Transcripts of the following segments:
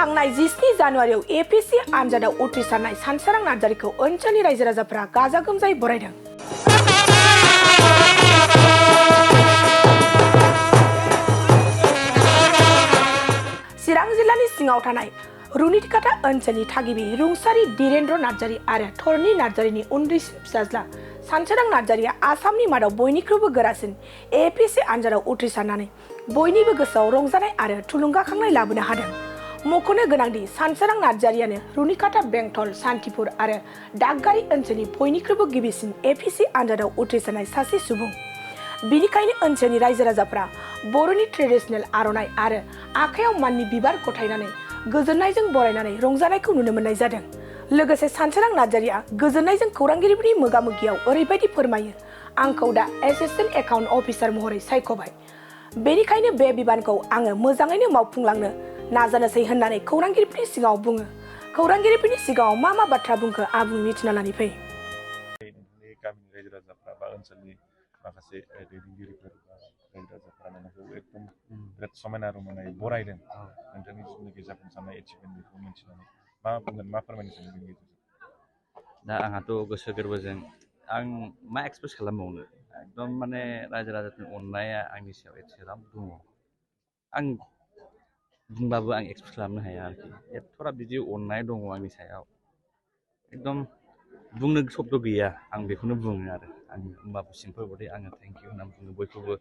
थांनाय 17 जानुवारियाव एपिएससि आनजादाव उथ्रिसारनाय सानसोरां नार्जारीखौ ओनसोलनि रायजो राजाफोरा गाजा गोमजायै बरायदों। चिरां जिल्लानि सिङाव थानाय रुनिकाटा ओनसोलनि थागिबि रुंसारि धीरेन्द्र नार्जारी आरो धरणी नार्जारीनि उन्दैसिन फिसाज्ला सानसोरां नार्जारीया आसामनि मादाव बयनिख्रुइबो गोरासिन एपिएससि आनजादाव उथ्रिसारनानै बयनिबो गोसोआव रंजानाय आरो थुलुंगाखांनाय लाबोनो हादों। मख'नो गोनांदि सानसोरां नार्जारीयानो रुनिकाटा बेंटल सान्तिपुर आरो दागगारि ओनसोलनि बयनिख्रुइबो गिबिसिन एपिएससि आनजादाव उथ्रिसारनाय सासे सुबुं। बिनिखायनो ओनसोलनि रायजो राजाफ्रा बर'नि ट्रेडिशनेल आर'नाइ आरो आखायाव माननि बिबार गथायनानै गोजोननायजों बरायनानै रंजानायखौ नुनो मोननाय जादों। लोगोसे सानसोरां नार्जारीया गोजोननायजों खौरांगिरिफोरनि मोगामोगियाव ओरैबायदि फोरमायो, आंखौ दा एसिस्टेन्ट एकाउन्ट अफिसार महरै सायख'बाय। बेनिखायनो बे बिबानखौ आङो मोजाङैनो मावफुंलांनो नाजानोसै होननानै खौरांगिरिफोरनि सिगाङाव बुङो। खौरांगिरिफोरनि सिगाङाव मा मा बाथ्रा बुंखो आबुङै मिथिना लानानै फै। गामिनि रायजो राजाफ्रा बा ओनसोलनि माखासे दैदेनगिरिफोर बा रायजो राजाफ्रा नोंखौ एकदम बिराद समायना रमायनायै बरायदों। नोंथांनि जिथुनाखि जाफुंसारनाय एचिभमेन्ट बेखौ मिन्थिनानै मा बुंगोन, मा फोरमायनो सानगोन बेनि गेजेरजों? दा आंहाथ' गोसो गोरबोजों आं मा एक्सप्रेस खालामबावनो, एकदम माने रायजो राजाफोरनि अननाया आंनि सायाव एसेबां दङ। आं बुंबाबो आं एक्सप्रेस खालामनो हाया आरोखि, एथ'रा बिदि अननाय दङ आंनि सायाव, एकदम बुंनो शब्द गैया। आं बेखौनो बुङो आरो आं होमबाबो सिम्पोल बडि आङो थेंक इउ होनना बुङो बयखौबो,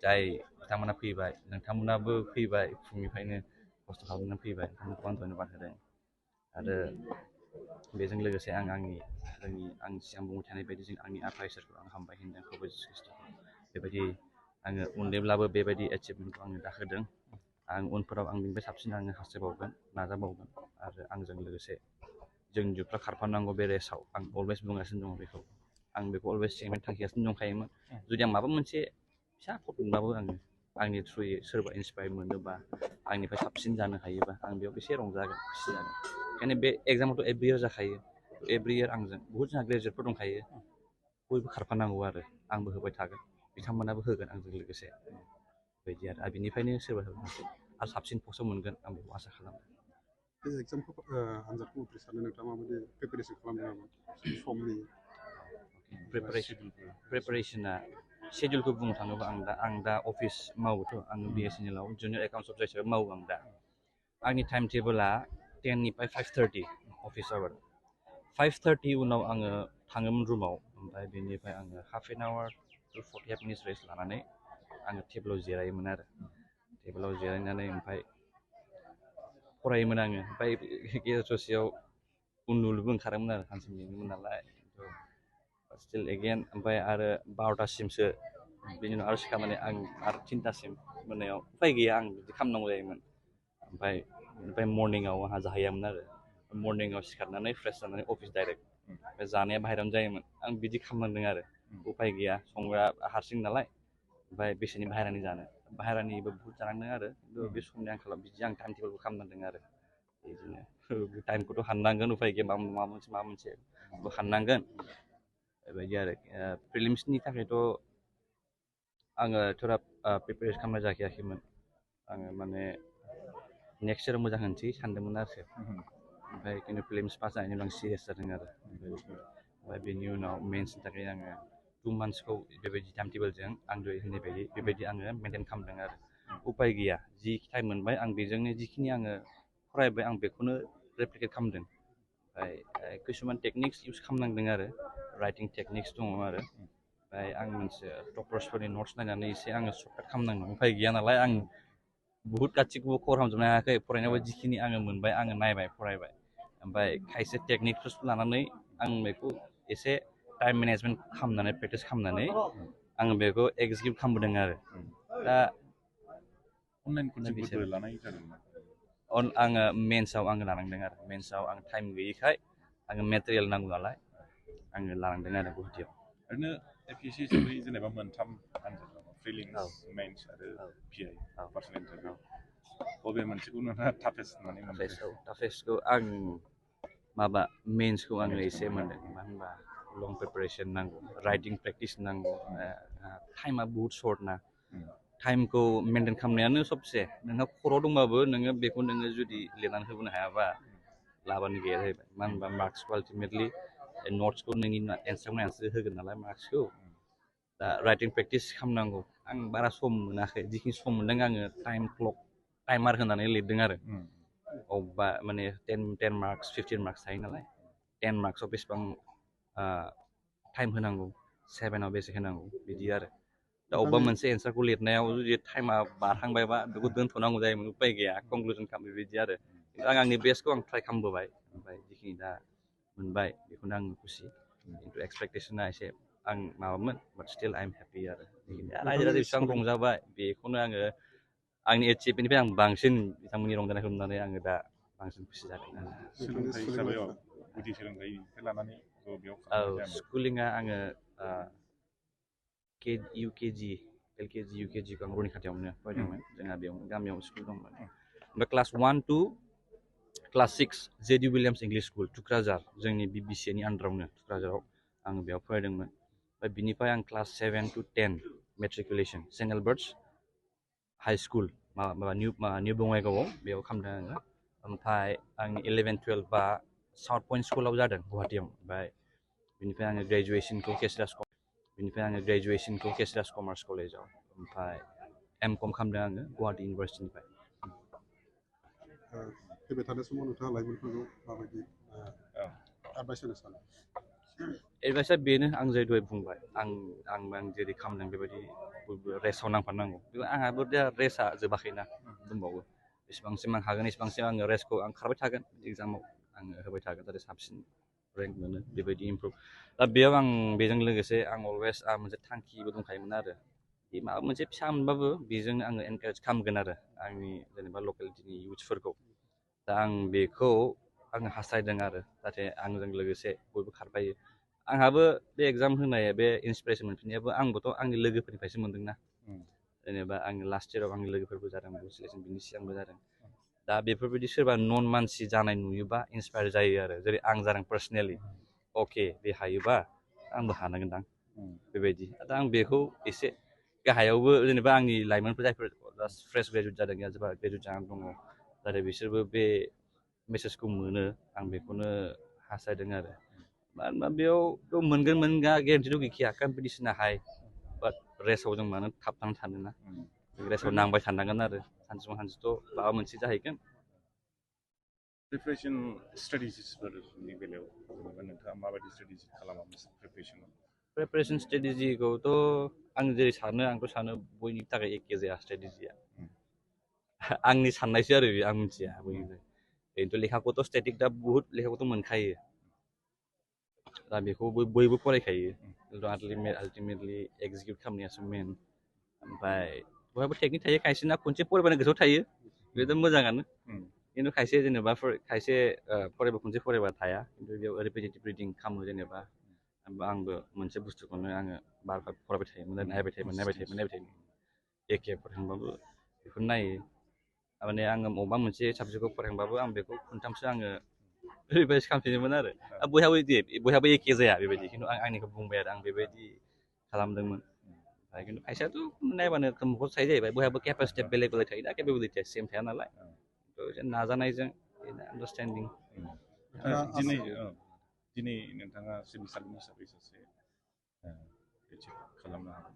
जाय बिथांमोना फैबाय, नोंथांमोनाबो फैबाय, फुंनिफ्रायनो खस्थ' खालामनानै फैबाय, नोंथांमोनखौ आं धन्यबाद होदों। आरो बेजों लोगोसे आं आं सिगां बुंबाय थानाय बायदि जों आंनि आफा इसोरखौ आं हामबाय होनदों, प्रभु जिसु ख्रीष्टखौ। बेबायदि आङो उन्दैब्लाबो बेबायदि एचिभमेन्टखौ आङो दा होदों। आं उनफोराव आं बेनिफ्राय साबसिन आङो हास्थायबावगोन, नाजाबावगोन। आरो आंजों लोगोसे जोंनि जुगफ्रा खारफानांगौ बे रेसाव, आं अलवेज बुंगासिनो दङ बेखौ। आं बेखौ अलवेज सिगांनिफ्राय थांखिगासिनो दंखायोमोन। जुदि आं माबा मोनसे फिसा फट मोनबाबो आंनि थ्रुयै सोरबा इन्सपायार मोनोबा, आंनिफ्राय साबसिन जानो हायोबा, आं बेयाव एसे रंजागोन, खुसि जागोन। ओंखायनो बे एग्जामाथ' एभ्रि इयार जाखायो। एभ्रि इयार आंजों बहुद जोंहा ग्रेजुवेटफोर दंखायो, बयबो खारफानांगौ आरो आंबो होबाय थागोन, बिथांमोनाबो होगोन आंजों लोगोसे। बेबायदि आरो बिनिफ्रायनो सोरबा आरो साबसिन पस्टआव मोनगोन आं बेखौ आसा खालामो। बे एग्जामखौ आनजादखौ उथ्रिसारनो नोंथाङा माबायदि प्रिपेरेसन खालामदोंमोन समनि? प्रिपेरेसना शेड्युलखौ बुंनो थाङोबा आं दा अफिस मावोथ', आं बिएसएनएल आव जुनियर एकाउन्ट्स अफिसार हिसाबै मावो आं दा। आंनि टाइम टेबोला 10 निफ्राय 5:30 अफिस आवार। 5:30 उनाव आङो थाङोमोन रुमाव, ओमफ्राय बेनिफ्राय आङो half an hour to 45 minutes rest लानानै आङो टेबोलाव जिरायोमोन आरो। टेबोलाव जिरायनानै ओमफ्राय फरायोमोन आङो। ओमफ्राय गेजेर ससेयाव उन्दुनोबो ओंखारोमोन आरो, सानसे मेङोमोन नालाय। स्टिल एगेन ओमफ्राय आरो 12थासिमसो, बेनि उनाव आरो सिखारनानै आं आरो 3थासिम मोनायाव उफाय गैया, आं बिदि खालामनांगौ जायोमोन। ओमफ्राय मर्निंआव आंहा जाहैयामोन आरो। मर्निंआव सिखारनानै फ्रेस जानानै अफिस डाइरेक्ट। जानाया बाहेरायावनो जायोमोन। आं बिदि खालामनांदों आरो, उफाय गैया, संग्रा हारसिं नालाय। ओमफ्राय बेसेनि बाहेरानि जानो, बाहेरानिबो बुहुद जानांदों आरो, खिन्थु बे समनि आंखालाव बिदि आं टाइम टेबोलबो खालामनांदों आरो। बिदिनो टाइमखौथ' हाननांगोन, उफाय गैया, माबा मोनसे हाननांगोन। बेबायदि आरो प्रिलिम्सनि थाखायथ' आङो थोरा प्रिपेरेसन खालामनाय जाखायाखैमोन। आङो माने नेक्स्ट इयार मोजां होनोसै सानदोंमोन आरो। ओमफ्राय खिन्थु प्रिलिम्स पास जानायनि उनाव आं सिरियास जादों आरो। ओमफ्राय बेनि उनाव मेन्सनि थाखाय आङो 2 मान्थ्सखौ बेबायदि टाइम टेबोलजों आं दहाय होनाय बायदि बेबायदि आङो मेनटेन खालामदों आरो। उफाय गैया, जि टाइम मोनबाय आं बेजोंनो जिखिनि आङो फरायबाय आं बेखौनो रेप्लिकेट खालामदों। ओमफ्राय किसुमान टेकनिक्स इउस खालामनांदों आरो, राइटिं टेकनिक्स दङ आरो। ओमफ्राय आं मोनसे डक्टर्सफोरनि नट्स नायनानै एसे आङो सर्टकाट खालामनांदों, उफाय गैया नालाय। आं बुहुद गासिखौबो कभार खालामजोबनो हायाखै, फरायनायाव जिखिनि आङो मोनबाय आङो नायबाय, फरायबाय। ओमफ्राय खायसे टेकनिक्सफोर लानानै आं बेखौ एसे टाइम मेनेजमेन्ट खालामनानै प्रेक्टिस खालामनानै आङो बेखौ एक्जिकिउट खालामबोदों आरो। दा अनलाइन कचिंफोरबो लानाय जादोंमोन? आङो मेन्सआव आङो लानांदों आरो। मेन्सआव आं टाइम गैयैखाय आङो मेटेरियेल नांगौ नालाय आङो लानांदों आरो गुवाहाटियाव। ओरैनो एपिएससि हिसाबै जेनेबा मोनथाम आनजाद दङ, प्रिलिम्स, मेन्स आरो पिआइ, पार्सनेल इन्टारभिउ। बबे मोनसेखौ नोंथाङा टाफेस्ट होननानै मोनदों? टाफेस्टखौ आं माबा मेन्सखौ आङो एसे मोनदों। मानो होनबा लं प्रिपेरेसन नांगौ, राइटिं प्रेक्टिस नांगौ, टाइमा बुहुद सर्ट ना। टाइमखौ मेनटेन खालामनायानो सबसे नोंहा खर'आव दंबाबो नोङो बेखौ नोङो जुदि लिरनानै होबोनो हायाबा लाबानो गैया जाहैबाय मानो होनबा मार्क्सखौ आल्टिमेटलि नट्सखौ नोंनि एन्सार नायनानैसो होगोन नालाय मार्क्सखौ दा राइटिं प्रेक्टिस खालामनांगौ आं बारा सम मोनाखै जिखिनि सम मोन्दों आङो टाइम क्लक टाइमार होनानै लिरदों आरो अबेबा माने 10 मार्क्स 15 मार्क्स थायो नालाय 10 मार्क्सआव बेसेबां टाइम होनांगौ 7आव बेसे होनांगौ बिदि आरो दा अबेबा मोनसे एन्सारखौ लिरनायाव जुदि टाइमा बारहांबायबा बेखौ दोनथ'नांगौ जायोमोन उपाय गैया कनक्लुजन खालामो बेबायदि आरो आं आंनि बेस्टखौ आं ट्राइ खालामबोबाय ओमफ्राय जिखिनि दा मोनबाय बेखौनो आं खुसि खिन्थु एक्सपेक्टेसना एसे आं माबामोन बाट स्टिल आइ एम हेपि आरो रायजो राजा बेसेबां रंजाबाय बेखौनो आङो आंनि एचिभमेन्टनिफ्राय आं बांसिन बिथांमोननि रंजानायखौ नुनानै आङो दा बांसिन खुसि जादों सोलोंथाइ हिसाबै गुदि सोलोंथाइनिफ्राय लानानै बेयाव खालामनाय जायामोन स्कुलिंआ आङो UKG LKG UKGखौ आं रौनि खाथियावनो फरायदोंमोन जोंहा बेयाव गामियाव स्कुल दंमोन ओमफ्राय class 1 to class 6 JD Williams English school टुक्राझार जोंनि BBCनि आन्दारावनो टुक्राझाराव आङो बेयाव फरायदोंमोन ओमफ्राय बिनिफ्राय आं class 7 to 10 matriculation saint Albert's high school माबा निउ बङाइगावआव बेयाव खालामदों आङो ओमफ्राय आंनि 11-12 साउथ पइन्ट स्कुलाव जादों गुवाहाटीयाव ओमफ्राय बिनिफ्राय आङो ग्रेजुवेसनखौ केसिडास कमार्स कलेजाव ओमफ्राय M.Com खालामदों आङो गुवाहाटी इउनिभारसिटिनिफ्राय फैबाय थानाय समाव नोंथाङा लाइमोनफोरखौ माबायदि एडभाइस होनो सानो एडभाइसआ बेनो आं जेरै दहाय बुंबाय आं जेरै खालामदों बेबायदि रेसाव नांफानांगौ आंहाबो दा रेसा जोबाखैना दंबावो बेसेबांसिम आं हागोन एसेबांसिम आङो रेसखौ आं खारबाय थागोन एग्जामाव आङो होबाय थागोन जाहाथे साबसिन रेंक मोनो बेबायदि इमप्रुभ दा बेयाव आं बेजों लोगोसे आं अलवेज मोनसे थांखिबो दंखायोमोन आरो बे माबा मोनसे फिसा मोनबाबो बेजोंनो आङो एनकारेज खालामगोन आरो आंनि जेनेबा लकेलिटिनि इउथ्सफोरखौ दा आं बेखौ आङो हास्थायदों आरो जाहाथे आंजों लोगोसे बयबो खारफायो आंहाबो बे एग्जाम होनाय बे इन्सपिरेसन मोनफिननायाबो आंबोथ' आंनि लोगोफोरनिफ्रायसो मोनदोंना जेनेबा आंनि लास्ट इयाराव आंनि लोगोफोरबो जादों सिलेक्सन बिनि सिगांबो जादों दा बेफोरबायदि सोरबा नन मानसि जानाय नुयोबा इन्सपायार जायो आरो जेरै आं जादों पार्सनेलि अके बे हायोबा आंबो हानांगोनदां बेबायदि दा आं बेखौ एसे गाहायावबो जेनेबा आंनि लाइमोनफोर जायफोर जास्ट फ्रेस ग्रेजुवेट जादों या सोरबा ग्रेजुवेट जानानै दङ जाहाथे बिसोरबो बे मेसेजखौ मोनो आं बेखौनो हास्थायदों आरो मानोना बेयावथ' मोनगोन गेरेन्टिथ' गैखाया कम्पिटिसना हाई बाट रेसाव जों मानो थाबनानै थानोना रेसाव नांबाय थानांगोन आरो सानसेथ' माबा मोनसे जाहैगोन प्रिपारेसन स्ट्रेटेजिसफोरनि बेलायाव जेनेबा नोंथाङा माबायदि स्ट्रेटेजि खालामामोन प्रिपारेसन स्ट्रेटेजिखौथ' आं जेरै सानो आंथ' सानो बयनि थाखाय एखे जाया स्ट्रेटेजिया आंनि साननायसो आरो आं मिथिया बयनिफ्राय ओरैनोथ' लेखाखौथ' स्टेटिक दा बुहुत लेखाखौथ' मोनखायो दा बेखौ बयबो फरायखायो आल्टिमेटलि एक्जिकिउट खालामनायासो मेन ओमफ्राय बयहाबो टेकनिक थायो खायसेना खनसे फरायबानो गोसोआव थायो बेथ' मोजाङानो खिन्थु खायसे जेनेबा खायसे खनसे फरायबा थाया खिन्थु बेयाव रिपिटेटिभ रिडिं खालामो जेनेबा आंबो मोनसे बुस्थुखौनो आङो बार फरायबाय थायोमोन नायबाय थायोमोन एखे फरायखांबाबो बेखौ नायो माने आङो बबेबा मोनसे साबजेक्टखौ फरायखांबाबो आं बेखौ खनथामसो आङो रिभाइस खालामफिनोमोन आरो बयहाबो एखे जाया बेबायदि खिन्थु आं आंनिखौ बुंबाय आरो आं बेबायदि खालामदोंमोन ओमफ्राय खिन्थु खायसेयाथ' नायबानो कम्पज थायो जाहैबाय बयहाबो केपासिटिया बेलेग थायो दा केपेबिलिटिया सेम थाया नालाय नाजानायजों आन्डारस्टेन्डिं दिनै नोंथाङा सिभिल सार्भेन्ट हिसाबै सासे एचिभ खालामनो हागोन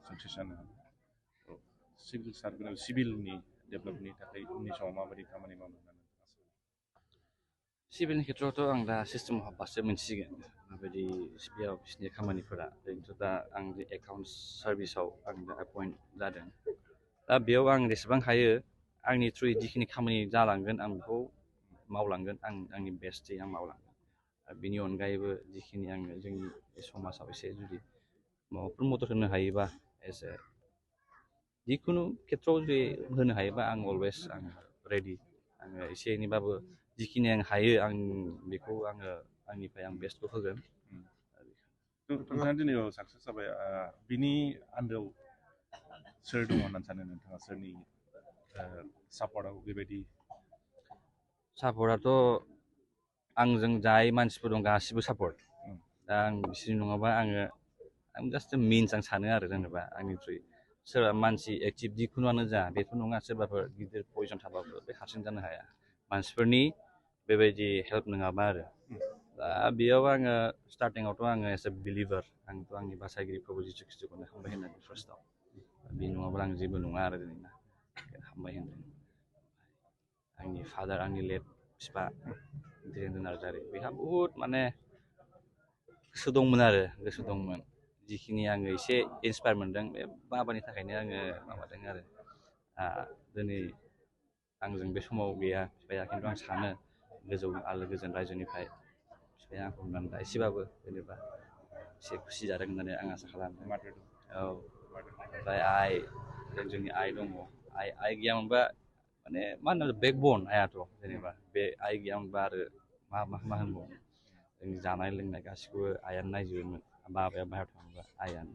साक्सेस जानो हागोन सिभिलनि डेभेलपनि थाखाय उननि समाव माबायदि खामानि मावनो होननानै सिभिलनि खेथ्रआवथ' आं दा सिस्टेमाव हाबबासो मोनसिगोन माबायदि बेयाव बिसोरनि खामानिफोरा ओरैनोथ' दा आं जे एकाउन्ट्स सार्भिसाव आं दा एपइन्ट जादों दा बेयाव आं जेसेबां हायो आंनि थ्रुयै जिखिनि खामानि जालांगोन आं बेखौ मावलांगोन आंनि बेस्टै आं मावलांगोन बिनि अनगायैबो जिखिनि आङो जोंनि समाजाव एसे जुदि माबाफोर मदद होनो हायोबा एसे जिखुनु खेथ्रआव जुदि होनो हायोबा आं अलवेज आङो रेडि आङो एसे एनैबाबो जिखिनि आं हायो आं बेखौ आङो आंनिफ्राय आं बेस्टखौ होगोन नोंथाङा दिनै साक्सेस जाबाय बिनि आन्दोआव सोर दङ होननानै सानो नोंथाङा सोरनि सापर्टआव बेबायदि सापर्टआथ' आंजों जाय मानसिफोर दं गासिबो सापर्ट दा आं बिसोरनि नङाबा आं जास्ट मिन्स आं सानो आरो जेनेबा आंनि थ्रुयै सोरबा मानसि एक्टिभ जिखुनुआनो जा बेथ' नङा सोरबाफोर गिदिर पजिसन थाबाबो बे हारसिं जानो हाया मानसिफोरनि बेबायदि हेल्प नङाबा आरो दा बेयाव आङो स्टार्टिंआवथ' आङो एस ए बिलिभार आंथ' आंनि बासायगिरि प्रभु जिसु ख्रिस्ट'खौनो हामबाय होननानै फार्स्टआव बे नङाब्ला आं जेबो नङा आरो दिनैना हामबाय होनदों आंनि फादार आंनि लेट बिफा धीरेन्द्र नार्जारि बेहा बहुद माने गोसो दंमोन आरो गोसो दंमोन जिखिनि आङो एसे इन्सपायार मोनदों बे बाबानि थाखायनो आङो माबादों आरो दिनै आंजों बे समाव गैया बिफाया खिन्थु आं सानो गोजौ आलो गोजोन रायजोनिफ्राय बिफाया आंखौ नुनानै दा एसेबाबो जेनेबा एसे खुसि जादों होननानै आं आसा खालामो औ ओमफ्राय जोंनि आइ दङ आइ गैयामोनबा माने मा होनो बेकबन आइयाथ' जेनेबा बे आइ गैयामोनबा आरो मा होनबावनो जोंनि जानाय लोंनाय गासिखौबो आइयानो नायजोबोमोन बाबाया बाहेरायाव थाङोबा आइयानो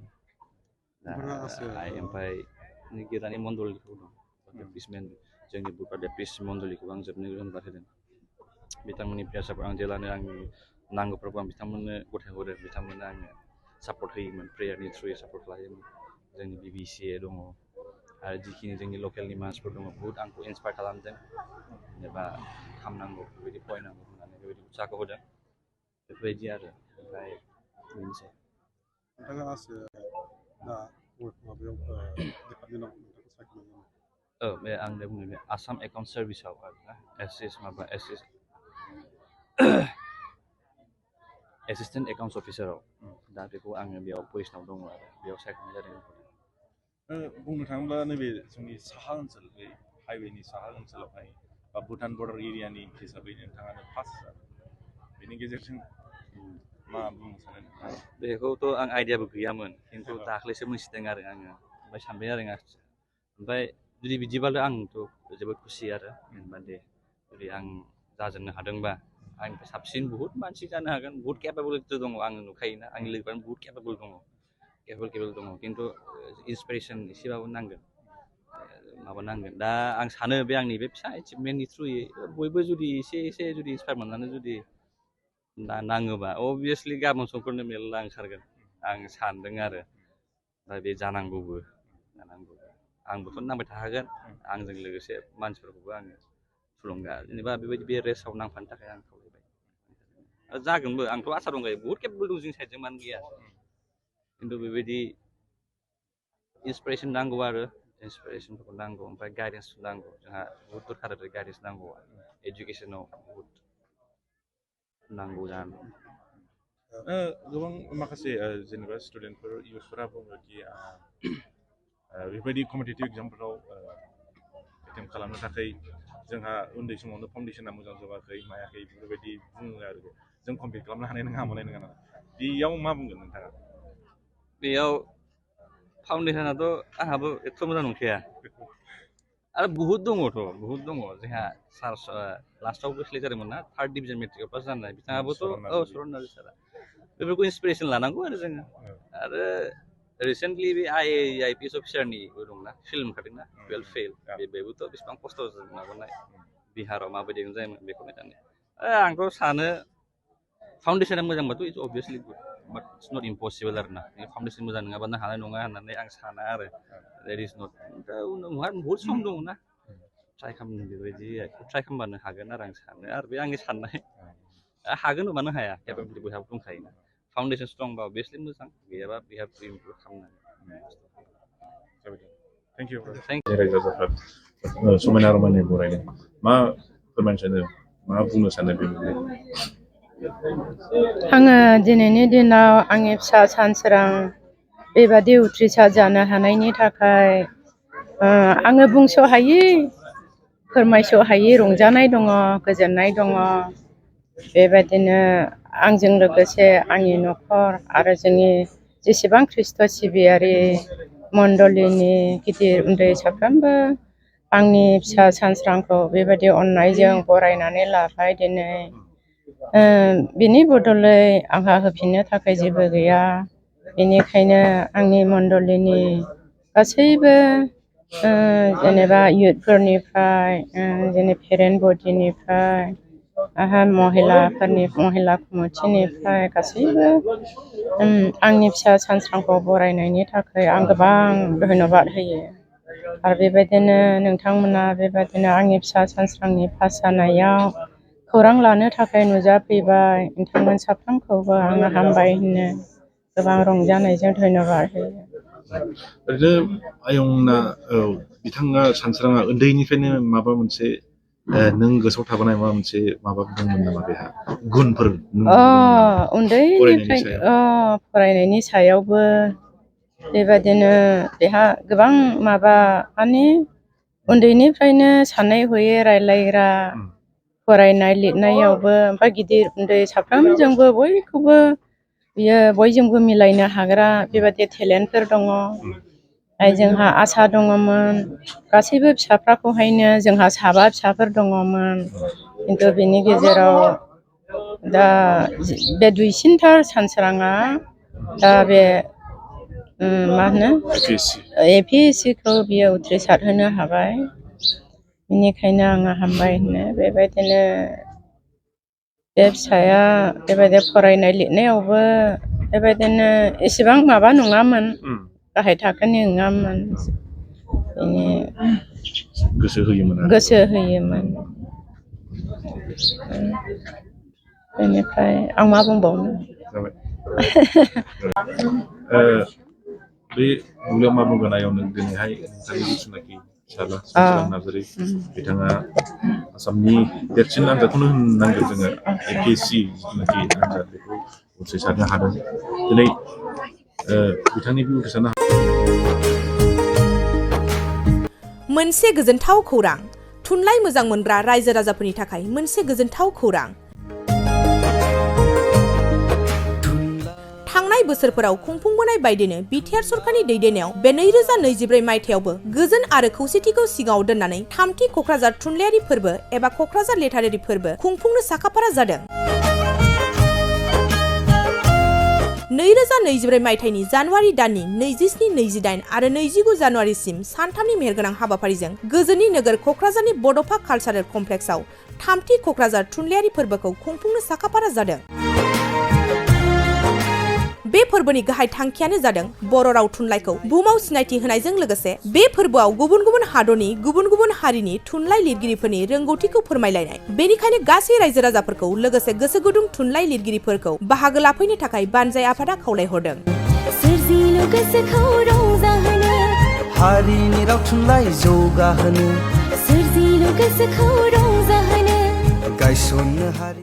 आइ ओमफ्राय गिर्जानि मण्डलिफोर दं बेप्टिसमेन्ट जोंनि बुका बेप्टिस मण्डलिखौबो आं जोबनो होनबा होदों बिथांमोननि प्रेयार्सआव आं जेलानो आंनि नांगौफोरखौ आं बिथांमोननो गथायहरो बिथांमोननो आङो सापर्ट होयोमोन प्रेयारनि थ्रुयै सापर्ट खालायोमोन जोंनि BBC दङ आरो जिखिनि जोंनि लकेलनि मानसिफोर दङ बहुद आंखौ इन्सपायार खालामदों जेनेबा खालामनांगौ बेबायदि फरायनांगौ होननानै बेबायदि उत्साहखौ होदों बेफोरबायदि आरो ओमफ्राय बेनोसै नोंथाङा दा माबायाव डिपार्टमेन्टआव नोंथांखौ सायख'नाय बे आं दा बुंदों बे आसाम एकाउन्ट सार्भिसाव आरोना एसिस्टेन्ट एकाउन्ट्स अफिसाराव दा बेखौ आङो बेयाव पजिसनाव दङ आरो बेयाव सायख'नाय जादों बुंनो थाङोब्ला नैबे जोंनि साहा ओनसोल बे हाइवेनि साहा ओनसोलावहाय बा भुटान बर्डार एरियानि हिसाबै नोंथाङानो फार्स्ट बेनि गेजेरजों मा बुंनो सानो नोंथाङा बेखौथ' आं आइडियाबो गैयामोन खिन्थु दाख्लैसो मोनथिदों आरो आङो ओमफ्राय सानबाय आरो आङो ओमफ्राय जुदि बिदिबालाय आंथ' जोबोद खुसि आरो जेनेबा दे जुदि आं जाजेननो हादोंबा आंनिफ्राय साबसिन बहुद मानसि जानो हागोन बहुद केपाबिलिटि दङ आङो नुखायोना आंनि लोगोफ्रानो बहुद केपेबल दङ खिन्थु इन्सपिरेसन एसेबाबो नांगोन माबा नांगोन दा आं सानो बे आंनि बे फिसा एचिभमेन्टनि थ्रुयै बयबो जुदि एसे जुदि इन्सपायार मोननानै जुदि नाङोबा अभियासलि गाबोन समफोरनो मेरला ओंखारगोन आं सानदों आरो दा बे जानांगौबो आंबोथ' नांबाय थाखागोन आंजों लोगोसे मानसिफोरखौबो आङो थुलुंगा जेनेबा बेबायदि बे रेसाव नांफानो थाखाय आं खावलायबाय जागोनबो आंथ' आसा दंखायो बहुद केपेबल दं जोंनि साइडजों मानो गैया खिन्थु बेबायदि इन्सपिरेसन नांगौ आरो इन्सपिरेसनफोरखौ नांगौ ओमफ्राय गाइडेन्स नांगौ जोंहा बहुद दरखार आरो गाइडेन्स नांगौ एजुकेसनाव बहुद नांगौ जानानै गोबां माखासे जेनेबा स्टुडेन्टफोर इयुथफोरा बुङो कि बेबायदि कम्पिटिटिभ एग्जामफोराव एटेम्प खालामनो थाखाय जोंहा उन्दै समावनो फाउन्डेसना मोजां जौगाखै मायाखै बेफोरबायदि बुङो आरो जों कम्पिट खालामनो हानाय नङा मोननाय नङा बेयाव मा बुंगोन नोंथाङा बेयाव फाउन्डेसनाथ' आंहाबो एथ' मोजां नंखाया आरो बहुद दङ जोंहा सार लास्टआवबो सेलेक्ट जादोंमोन ना 3rd डिभिजन मेट्रिकआव पास जानाय बिथाङाबोथ' सरन नार्जारि सारा बेफोरखौ इन्सपिरेसन लानांगौ आरो जोङो आरो रिसेन्टलि बे IAS अफिसारनिबो दंना फिल्म ओंखारदोंना 12 फेल बेबोथ' बेसेबां खस्थ' माबानाय बिहाराव माबायदि जायोमोन बेखौ नायनानै आंथ' सानो फाउन्डेसना मोजांबाथ' it's obviously good but it's not impossible आरो ना फाउन्डेसन मोजां नङाबानो हानाय नङा होननानै आं साना आरो देट इज नट उनावहाय बहुद सम दङ ना ट्राइ खालामनो बेबायदि ट्राइ खालामबानो हागोन आरो आं सानो आरो बे आंनि साननाय हागोन मानो हाया केपाबिलिटि बयहाबो दंखायोना फाउन्डेसन स्ट्रंबा अभियासलि मोजां गैयाबा बेहा इमप्रुभ खालामनांगोन थेंक इउ रायजो राजाफ्रा समायना रमायना बरायदों मा फोरमायनो सानो मा बुंनो सानो बेनिफ्राय आङो दिनैनि दिनाव आंनि फिसा सानसोरां बेबादि उथ्रिसार जानो हानायनि थाखाय आङो बुंस' हायि फोरमायस' हायि रंजानाय दङ गोजोननाय दङ बेबायदिनो आंजों लोगोसे आंनि न'खर आरो जोंनि जेसेबां ख्रिस्ट' सिबियारि मण्डलिनि गिदिर उन्दै साफ्रोमबो आंनि फिसा सानस्रांखौ बेबायदि अननायजों बरायनानै लाबाय दिनै बिनि बदलै आंहा होफिननो थाखाय जेबो गैया बेनिखायनो आंनि मण्डलिनि गासैबो जेनेबा इयुथफोरनिफ्राय जोंनि पेरेन्ट बडिनिफ्राय आहा महिला कमिटिनिफ्राय गासैबो आंनि फिसा सानस्रांखौ बरायनायनि थाखाय आं गोबां धन्यबाद होयो आरो बेबायदिनो नोंथांमोना बेबायदिनो आंनि फिसा सानस्रांनि पास जानायाव खौरां लानो थाखाय नुजाफैबाय नोंथांमोन साफ्रोमखौबो आङो हामबाय होनो गोबां रंजानायजों धन्यबाद होयो। ओरैनो आयंना बिथाङा सानस्राङा उन्दैनिफ्रायनो माबा मोनसे नों गोसोआव थाबोनाय माबा दंमोन नामा बेहा गुनफोर उन्दैनिफ्राय फरायनायनि सायावबो बेबायदिनो बेहा गोबां माने उन्दैनिफ्रायनो साननाय हयै रायलायग्रा फरायनाय लिरनायावबो ओमफ्राय गिदिर उन्दै साफ्रोमजोंबो बयखौबो बियो बयजोंबो मिलायनो हाग्रा बेबायदि टेलेन्टफोर दङ। जोंहा आसा दङमोन गासैबो फिसाफ्राखौहायनो जोंहा 7 फिसाफोर दङमोन खिन्थु बेनि गेजेराव दा बे दुइसिनथार सानस्राङा दा बे मा होनो APSC खौ बियो उथ्रिसार होनो हाबाय बेनिखायनो आङो हामबाय होनो बेबायदिनो बे फिसाया बेबायदि फरायनाय लिरनायावबो बेबायदिनो एसेबां माबा नङामोन गाहाय थाखोनि नङामोन गोसो होयोमोन बेनिफ्राय आं मा बुंबावनो बे बुंनायाव मा बुंगोन आयं नों दिनैहाय नोंथांनि जिथुनाखि फिसाला सानस्रां नार्जारि बिथाङा आसामनि देरसिन आनजादखौनो होननांगोन जोङो APSC जिथुनाखि आनजाद बेखौ उथ्रिसारनो हादों दिनै बिथांनि बे उथ्रिसारनो मोनसे गोजोनथाव खौरां थुनलाइ मोजां मोनग्रा रायजो राजाफोरनि थाखाय मोनसे गोजोनथाव खौरां थांनाय बोसोरफोराव खुंफुंबोनाय बायदिनो बिटिआर सरकारनि दैदेननायाव बे 2024 मायथाइयावबो गोजोन आरो खौसेथिखौ सिगाङाव दोननानै 3थि क'क्राझार थुनलाइयारि फोरबो एबा क'क्राझार लिटारेरि फोरबो खुंफुंनो साखाफारा जादों। 2024 मायथाइनि जानुवारि दाननि 27, 28 आरो 29 जानुवारिसिम सानथामनि मेहेरगोनां हाबाफारिजों गोजोननि नोगोर क'क्राझारनि बड'फा कालचारेल कमप्लेक्सआव 3थि क'क्राझार थुनलाइयारि फोरबोखौ खुंफुंनो साखाफारा जादों। बे फोरबोनि गाहाय थांखियानो जादों बर' राव थुनलाइखौ बुहुमाव सिनायथि होनायजों लोगोसे बे फोरबोआव गुबुन गुबुन हादरनि गुबुन गुबुन हारिनि थुनलाइ लिरगिरिफोरनि रोंगौथिखौ फोरमायलायनाय। बेनिखायनो गासै रायजो राजाफोरखौ लोगोसे गोसो गुदुं थुनलाइ लिरगिरिफोरखौ बाहागो लाफैनो थाखाय बानजाय आफादा खावलायहरदों। सोरजिलु गोसोखौ रंजाहोनो हारिनि राव थुनलाइ जौगाहोनो सोरजिलु गोसोखौ रंजाहोनो गायसननो हारि